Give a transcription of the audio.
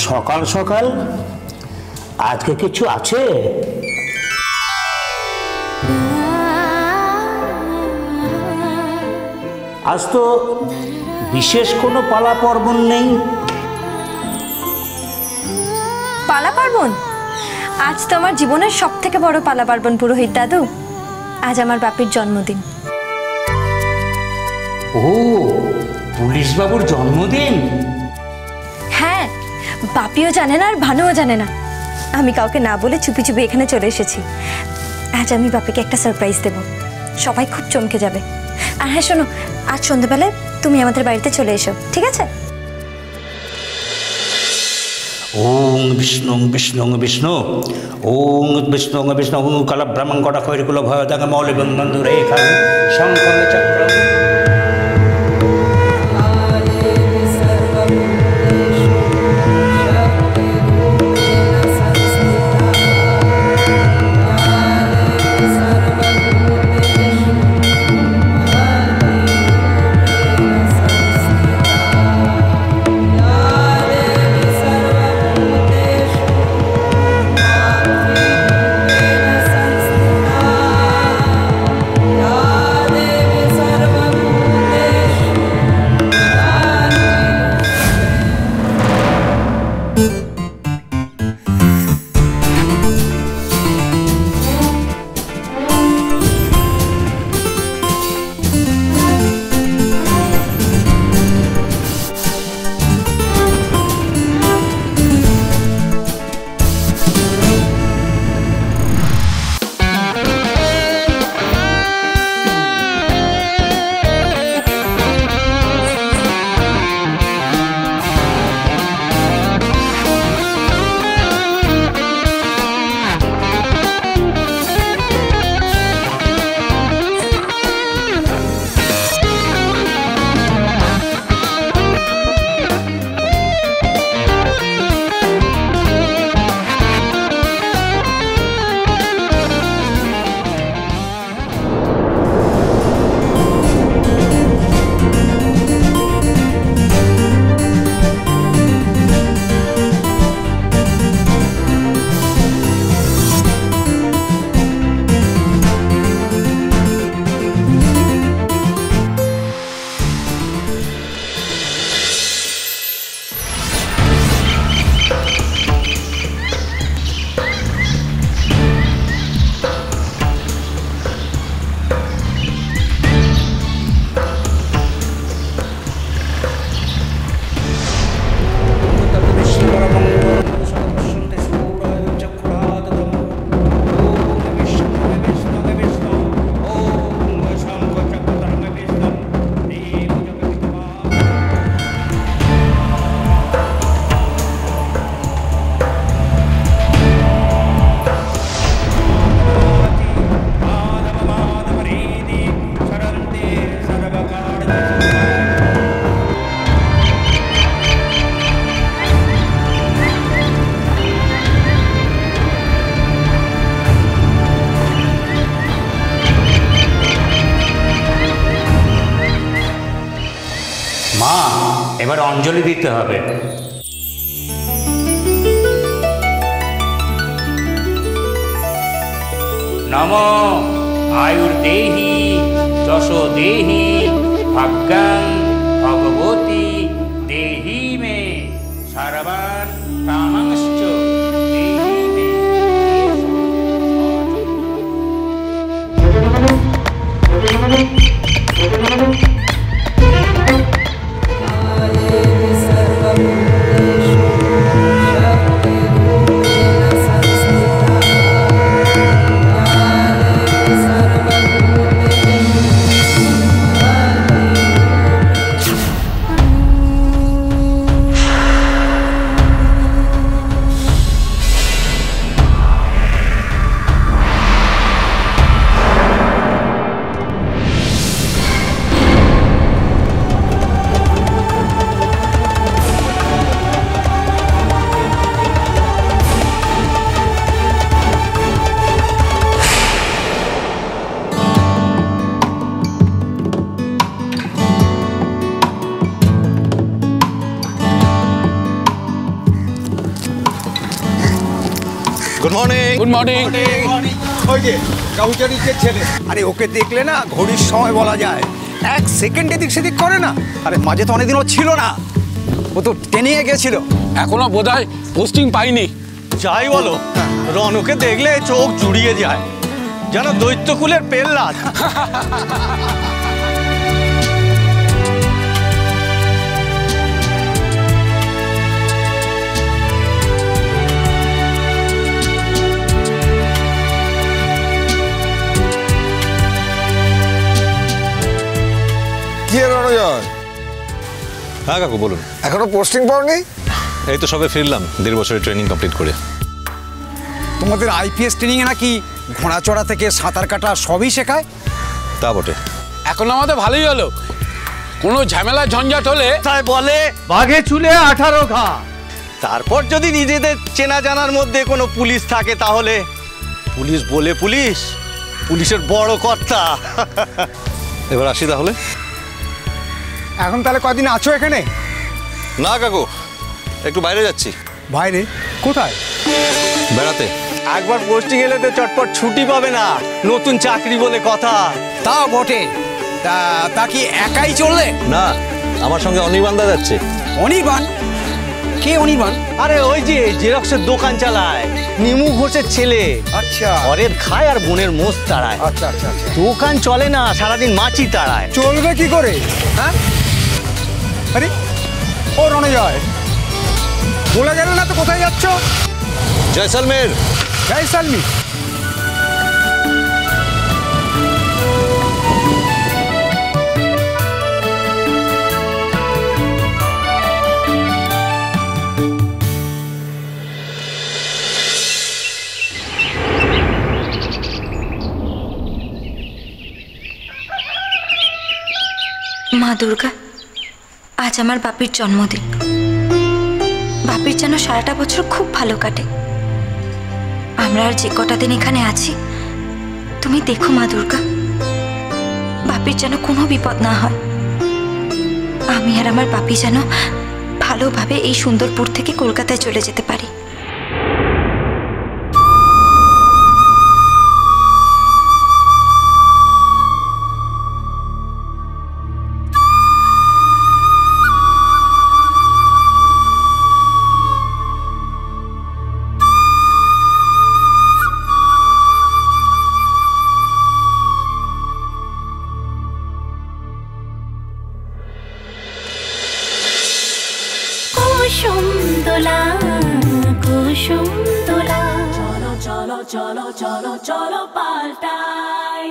সকাল সকাল আজকে কিছু আছে? আজ তো বিশেষ কোনো পালা পার্বণ নেই। পালা পার্বণ? আজ তো আমার জীবনের সব থেকে বড় পালা পার্বণ পুরোহিত দাদু। আজ আমার বাপির জন্মদিন। ও, পুলিশ বাবুর জন্মদিন? হ্যাঁ, বাপিও জানে না আর ভানুও জানে না। আমি কাউকে না বলে চুপি চুপি এখানে চলে এসেছি। আজ আমি বাপিকে একটা সারপ্রাইজ দেব, সবাই খুব চমকে যাবে। আর হ্যাঁ শোনো, আজ সন্ধ্যাবেলায় তুমি আমাদের বাড়িতে চলে এসো, ঠিক আছে? ওং বিষ্ণু বিষ্ণু বিষ্ণু, ওং বিষ্ণু বিষ্ণু, কাল ব্রহ্মং কটা কৈরিকুল ভয় দাঙ্গ মৌলি বন্ধু রেখা শঙ্খ চক্র। মা, এবার অঞ্জলি দিতে হবে। নমো আয়ুর্দেহি যশো দেহি ভাগ্যাং ভগবতী দেহি মে সর্বান কামাংশ্চ দেহি মে। Good morning. Good morning. ওই যে কাউচারির যে ছেলে, আরে ওকে দেখলে না ঘড়ির সময় বলা যায়, 1 সেকেন্ড এদিক সেদিক করে না। আরে মাঝে তো অনেকদিন ও ছিল না, ও তো ট্রেনিংয়ে গেছিল। এখনো বোধহয় পোস্টিং পাইনি। যাই বলো, রনকে দেখলে চোখ জুড়িয়ে যায়, যেন দৈত্যকুলের পেল্লাদ। কি রণজয়, হ্যাঁ কাকু বলুন। এখনো পোস্টিং পাওনি? এই তো সবে ফিরলাম 1.5 বছরের ট্রেনিং কমপ্লিট করে। তোমাদের আইপিএস ট্রেনিংয়ে নাকি ঘোড়া চড়া থেকে সাঁতার কাটা সবই শেখায়? তা বটে। এখন আমাদের ভালোই হলো, কোনো ঝামেলা ঝঞ্ঝাট হলে তাই বলে বাঘে চুলে 18 ঘা। তারপর যদি নিজেদের চেনা জানার মধ্যে কোনো পুলিশ থাকে, তাহলে পুলিশ বলে পুলিশ, পুলিশের বড় কর্তা। এবার আসি তাহলে। এখন তাহলে কদিন আছো এখানে? না কাকু, একটু বাইরে যাচ্ছি। বাইরে? কোথায়? বেড়াতে। একবার পোস্টিং এলে তো চটপট ছুটি পাবে না, নতুন চাকরি বলে কথা। তা বটে। তা কি একাই চললে? না, আমার সঙ্গে অনির্বাণদা যাচ্ছে। অনির্বাণ? কে অনির্বাণ? আরে ওই যে জেরক্সের দোকান চালায়, নিমু ঘোষের ছেলে। আচ্ছা ঘরের খায় আর বোনের মোষ তাড়ায়। আচ্ছা আচ্ছা আচ্ছা। দোকান চলে না, সারাদিন মাছি তাড়ায়। চলবে কি করে? হ্যাঁ, আরে ও রণজয়, বলে গেল না তো কোথায় যাচ্ছ? জয়সালমের। জয়সালমীর? মা দুর্গা, আজ আমার বাপির জন্মদিন। বাপির যেন সারাটা বছর খুব ভালো কাটে। আমরা আর যে কটা দিন এখানে আছি, তুমি দেখো মা দুর্গা, বাপির যেন কোনো বিপদ না হয়। আমি আর আমার বাপি যেন ভালোভাবে এই সুন্দরপুর থেকে কলকাতায় চলে যেতে পারি। কুসুম দোলা কুসুম দোলা, চলো চলো চলো চলো চলো পাল্টাই।